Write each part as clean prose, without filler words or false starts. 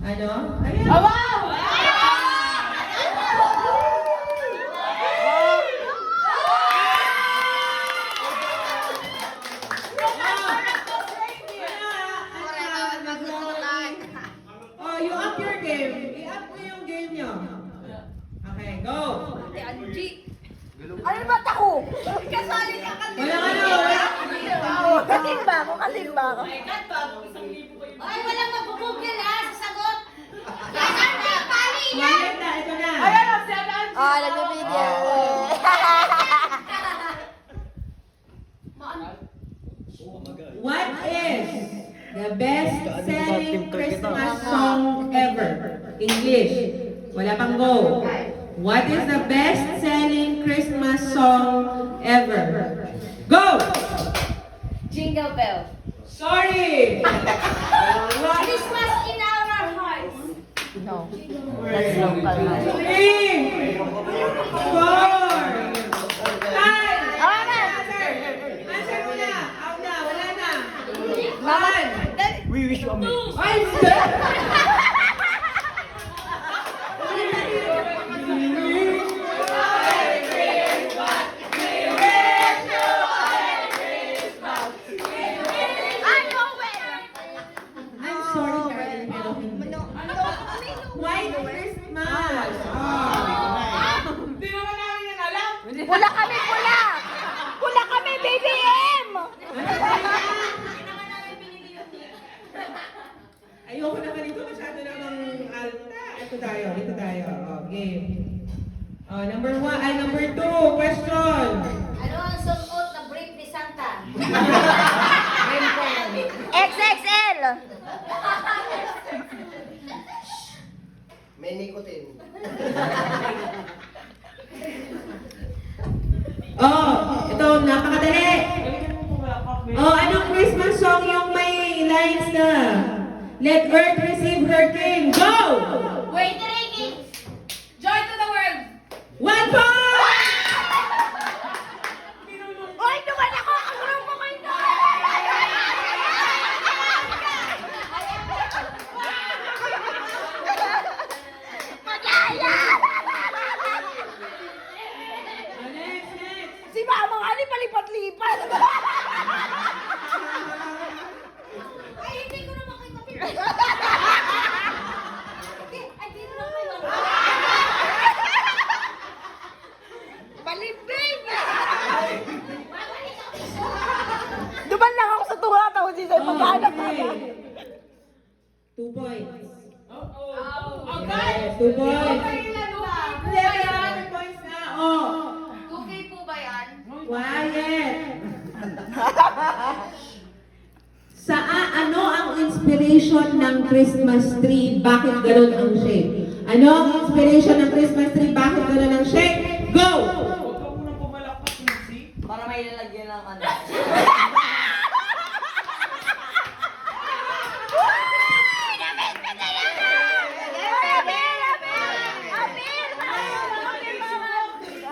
Ano? Ayan. Oh, wow! Oh, you up your game. I-up mo yung game nyo. Okay, go. Ano ba ako? Kasali ka kasi. Wala ka na, wala. Kalimba ako, kalimba ako. Ay, walang mabubugil ha, sasagot. Yan na, pali yan. Quiet na, ito na. Ayan o, oh, nag-video. What is the best-selling Christmas song ever? English. Wala pang go. What is the best-selling Christmas song ever? Go! Jingle bell. Sorry! Christmas in our hearts. No, that's local man. 3, 4, 5. Answer mo na. Out na, wala na. Mama, We wish you a Merry Ay, hindi! I'm sorry, Carly, pero hindi. White Christmas! Hindi naman namin yan alam! pula kami, pula! Pula kami, BBM! Ayoko naman ito, masyado namang alta. Ito tayo. Oh, game. Oh, number 2, question. Ano ang suot na brief ni Santa? XXL! May nicotine. Oh, ito, napakadali. Oh, anong Christmas song yung may lines na Let Earth receive her King? Go! Wait, Ricky! Joy to the world! 1 point! Hoy, naman ako! Ang grupo ko ito! Magaya! Oh, next. Si Mama nga ni palipat-lipat! Ay, hindi ko na makita. Ay, hindi ko na makita. Balimbing! Babalik ako. Duman lang ako sa tuwa, tapos si Sir Oh, pagkahanap okay. ako. 2 points. Okay. Yes, 2 points. Ano ba? 7 points na. Oh, 2K po ba yan? quiet. Ano ang inspiration ng Christmas tree? Bakit ganun ang shape? Ano ang inspiration ng Christmas tree? Bakit ganun ang shape? Go! Huwag ka munang pumalakpak, Lucy. Para may lalagyan ng ano.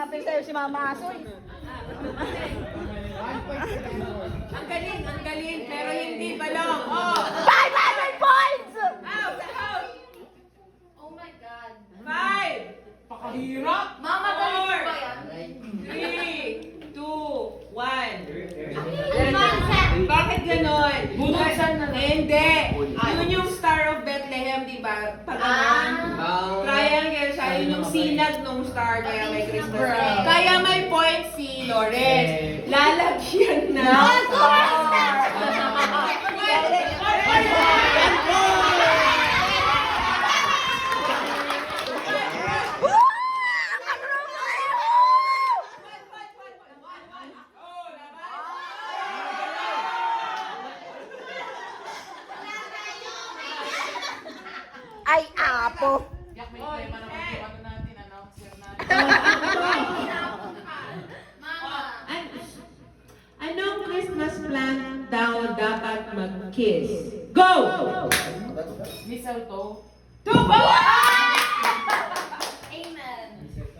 Apil sa'yo si Mama Asoy. Ang galing, pero hindi balong. Oh! 500 points! Out! Oh my God. 5, Pakahirap! Mama, galing po ba yan? 3, 2, 1. Concept. Bakit ganon? Bulusan na lang. Hindi. Yun yung Star of Bethlehem, di ba? Pag ganon. Triangle siya. Yun yung sinag nung star. Kaya may Christmas tree. Kaya may point si Lores. Lalagyan na. Ay, apo. Yak, may tema naman yung ano natin, announcer natin. Mama. Anong Christmas plant daw dapat mag-kiss? Go! Mistletoe. 2 points! Amen.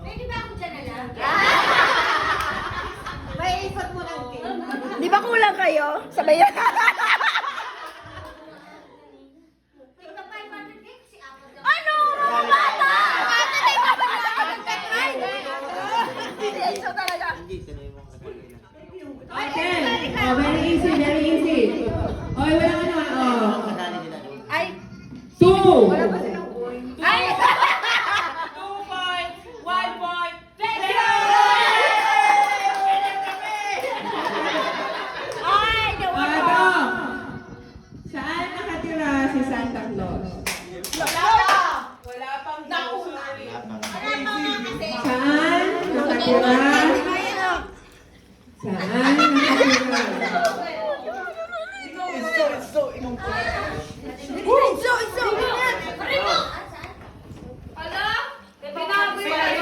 Pwede ba ako dyan na lang? May isot mo lang, Kim. Di ba kulang kayo? Sabayan. Tigpa 500 cake si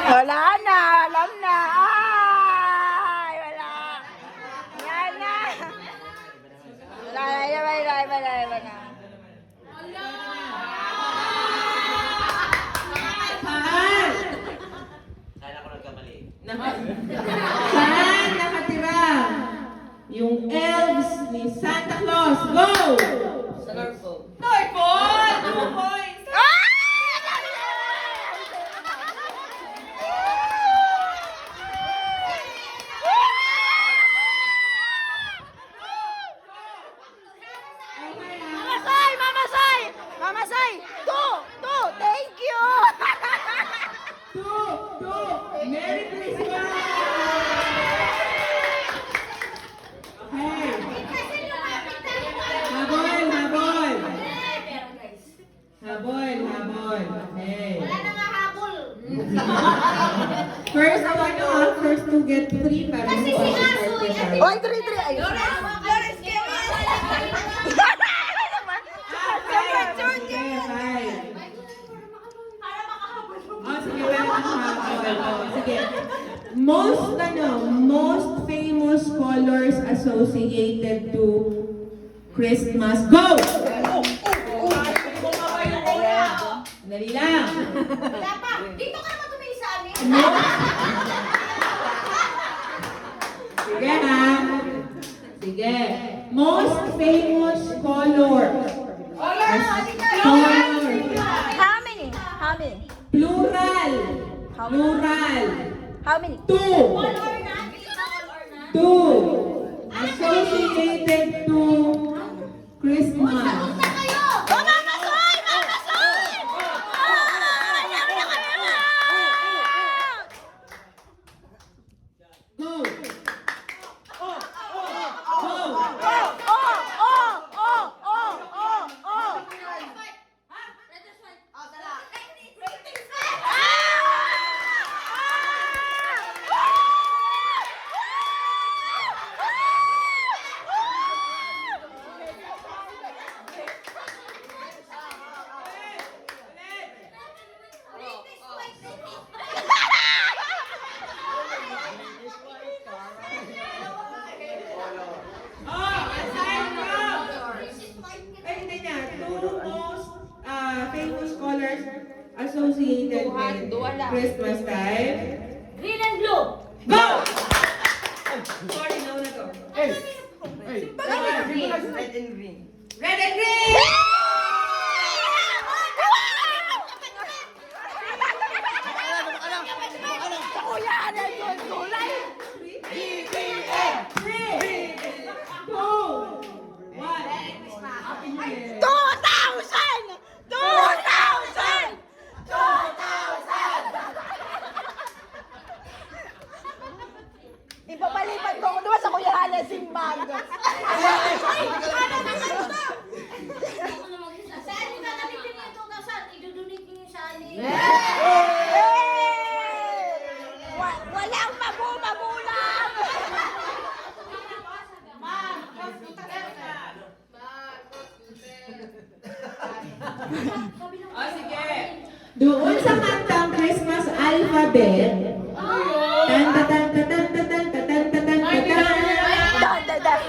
Wala na, alam na. Ay, wala. Yan na. Wala na. Saan? Sana ako nagkamali. Saan nakatira yung elves ni Santa Claus? Go! Sa North Pole. North Pole! 2 points! Mama Sai! Two! Thank you! 2! Merry Christmas! Okay. Habol! Okay. Wala na nga habol. First, I want to first to get 3 para Kasi si Aso, yan. Oy, three. Ay, Okay, 5. Para makahabol. Oh, sige, meron akong habol. Oh, sige. Most famous colors associated to Christmas. Go! Dali lang. Wala pa. Dito ka naman tumingin sa amin. Sige ha. Sige. Most famous color. how many? Plural. How many? 2. All or none. All or none. 2. Associated to Christmas. Sagot na kayo. Mama Soy! Alam na kami mo! Go! Aside from hindi niya, 2 most famous colors associated with Christmas time. Green and blue. Go! Sorry, no na to. Red and green! Kuya, ano yung kulay? 3, 2, 1. Happy New Year. 2,000! Ipapalipat ko ako doon sa Kuya Hala Simbagas. Saan nyo gagamitin yung 2,000? Idudunit nyo yung sa amin. Walang magulang! Oh, sige. Doon sa kantang Christmas alphabet, tan tan tan tan tan tan tan tan tan tan tan.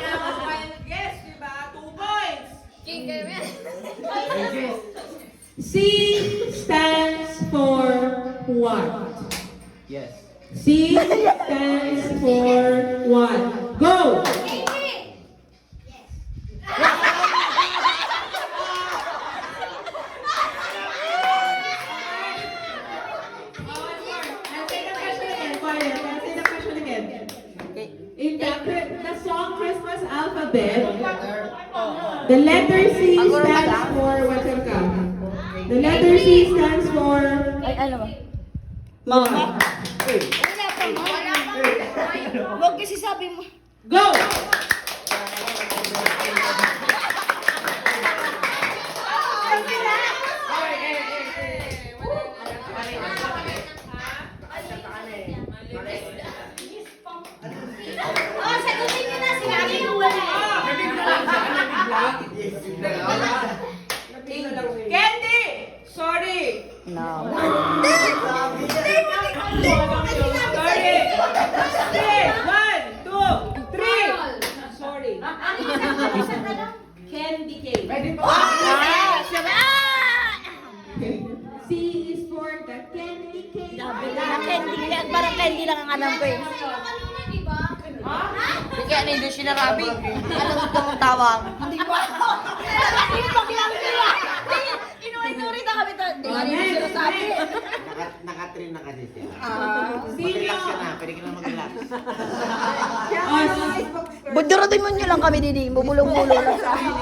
Yes, diba? 2 points. C stands for what? Yes. C stands for what? Go! In the song Christmas alphabet, the letter C stands for what's your count? The letter C stands for Ay, ano ba? what? Wala pa. Huwag kasi sabi mo. Go! Oh, sagutin nyo na. Sinabi ko wala eh. Candy! Sorry! No. Sorry! Sige! 1, 2, 3! Sorry. Candy cane. Pwede po. Ah! Sabi, ah! C is for the candy cane. Sabi na, candy yan. Parang candy lang ang alam ko eh. Kaya na hindi siya narabi. Alam mo itong tawang. Hindi ko alam. Ipak lang sila. Inuwi-nuri na kami ito. Hindi nga rin sila sabi. Naka-train na kasi siya. Sino? Mag-relax ka na. Pwede ka na mag-relax. Buduratin mo nyo lang kami, Didi. Bubulong-bulo lang sa amin.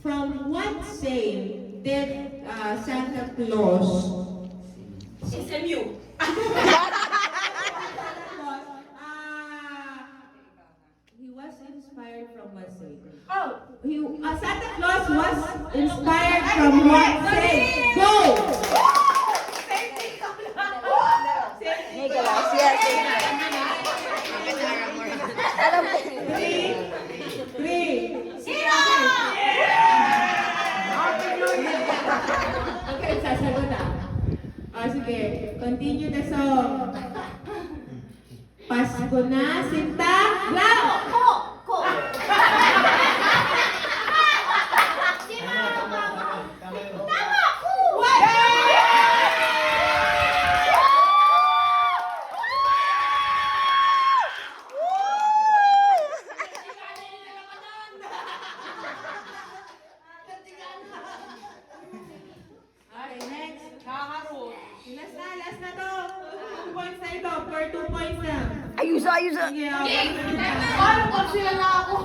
From what saint did Santa Claus SMU? He was inspired from what saint? Santa Claus was inspired from what saint? Go! Nicholas, yes. Alam ko. 3. Okay, sasagot na. Sige. Continue the song. Pasko na, Sinta, Claus! Okay, next. Last na to. 2 points na ito. For 2 points na. Ayusa, ayusa. Sige, okay. Paano pag sila na ako?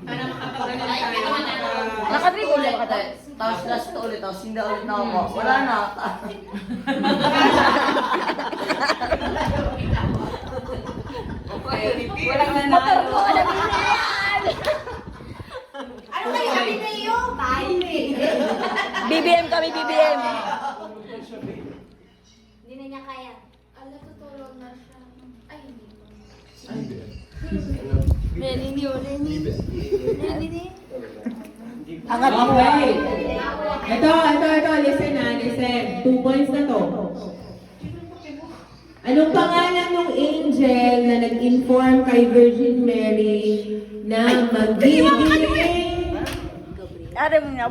Para makapagaling tayo. Nakatrigol na ba tayo? Tapos last to ulit, tapos hindi ulit na ako. Wala na. Walang nanalo. Ano kayo? Sabi na iyo? BBM kami, BBM. Hindi na niya kaya. Ala, tutulong na siya. Ay, hindi po. Angat mo. Okay. Ito. Listen. 2 points na to. Anong pangalan ng angel na nag-inform kay Virgin Mary na magiging... Ano mo na?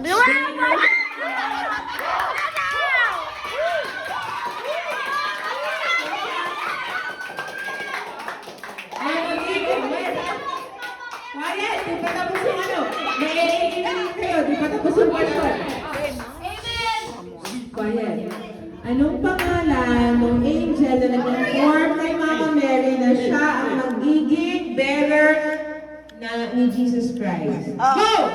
Ay, magiging... Quiet! Di pa tapos yung ano? May kayo, di pa tapos yung question. Quiet. Anong pangalan ng angel na nag-inform kay Mama Mary na siya ang magiging bearer ni Jesus Christ? Go!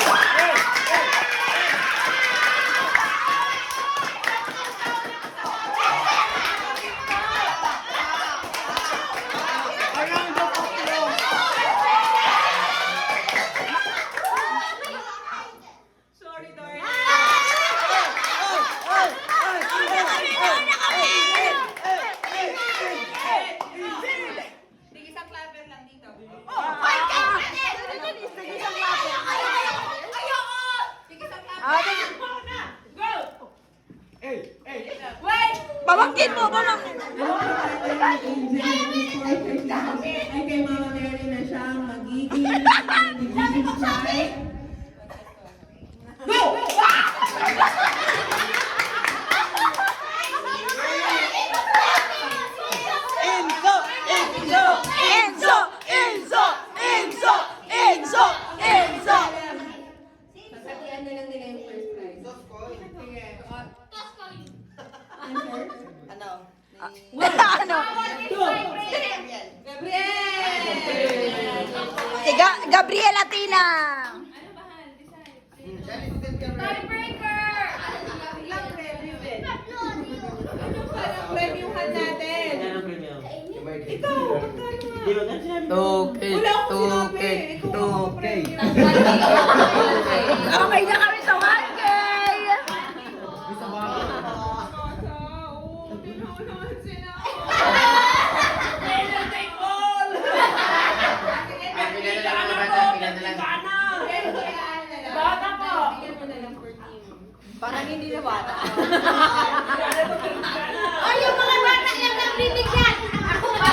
Sorry, Dory. Sige, isang clapper lang dito. Pamangkin mo, pamangkin. Ay kay Mama Mary na siya ang magiging ni Jesus Christ. Go! Enzo! Sasabihan na lang nila yung first prize. Sige. Answer? Ano? 1, 2, 3. Gabriel! Si Gabriel Atina. Tiebreaker! Premiuhan natin. Yan ang premium. Ikaw, magkano nga? Di ba kasi sinabi mo? Wala akong sinabi. Ikaw ang premium. Okay na kami sa 1K. Parang hindi na bata. O, yung mga bata lang ang bibigyan. Ako ba?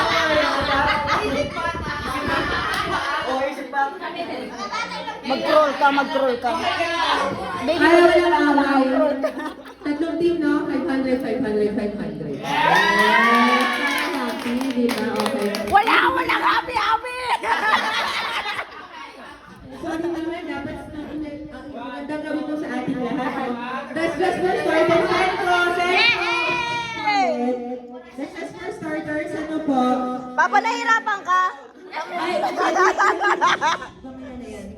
Mag-troll ka, mag-troll ka. Baby, Ayaw mag-troll lang ka, away. mag-troll ka. Tatlong team, no? 500, 500, 500. Happy, di ba? Okay. Walang happy. Sorry naman, dapat magandang gawin mo sa ating lahat. That's just for starters and process. That's just for starters, ano po? Papa, nahirapan ka? Ay, mamaya na yan.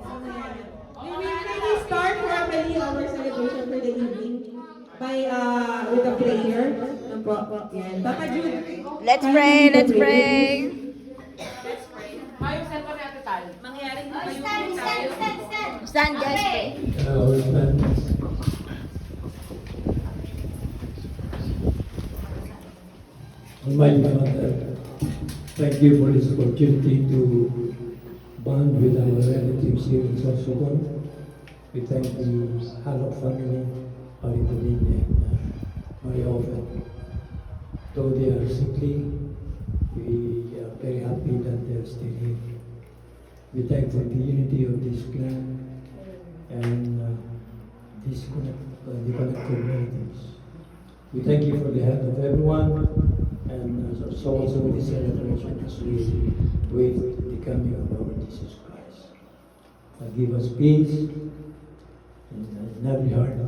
We will start formally our celebration for the evening by with a prayer. Ano po? Yan. Papa Jude. Let's pray. Ayos, saan pa natin tal? Mangyaring O, stand. Stand, guys, pray. Our friends. Almighty Father, thank you for this opportunity to bond with our relatives here in South Sudan. We thank the Halok family, Paritadin and Maria Oven. Though they are sickly, we are very happy that they are still here. We thank for the unity of this clan and the connected relatives. We thank you for the health of everyone and also with the celebration as we wait the coming of our Jesus Christ. Give us peace in every heart,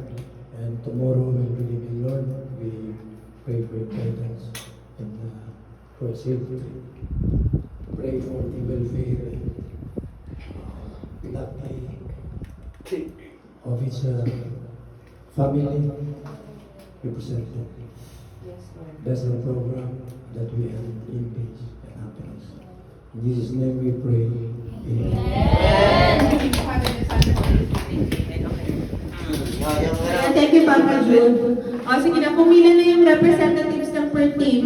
and tomorrow when we live in Lord, we pray for guidance and for safety. Pray for the welfare of his family represented. That's the program that we have in peace and happiness. In Jesus' name we pray. Amen. Thank you, Papa Jude. O, sige na, pumila na yung representatives ng per team.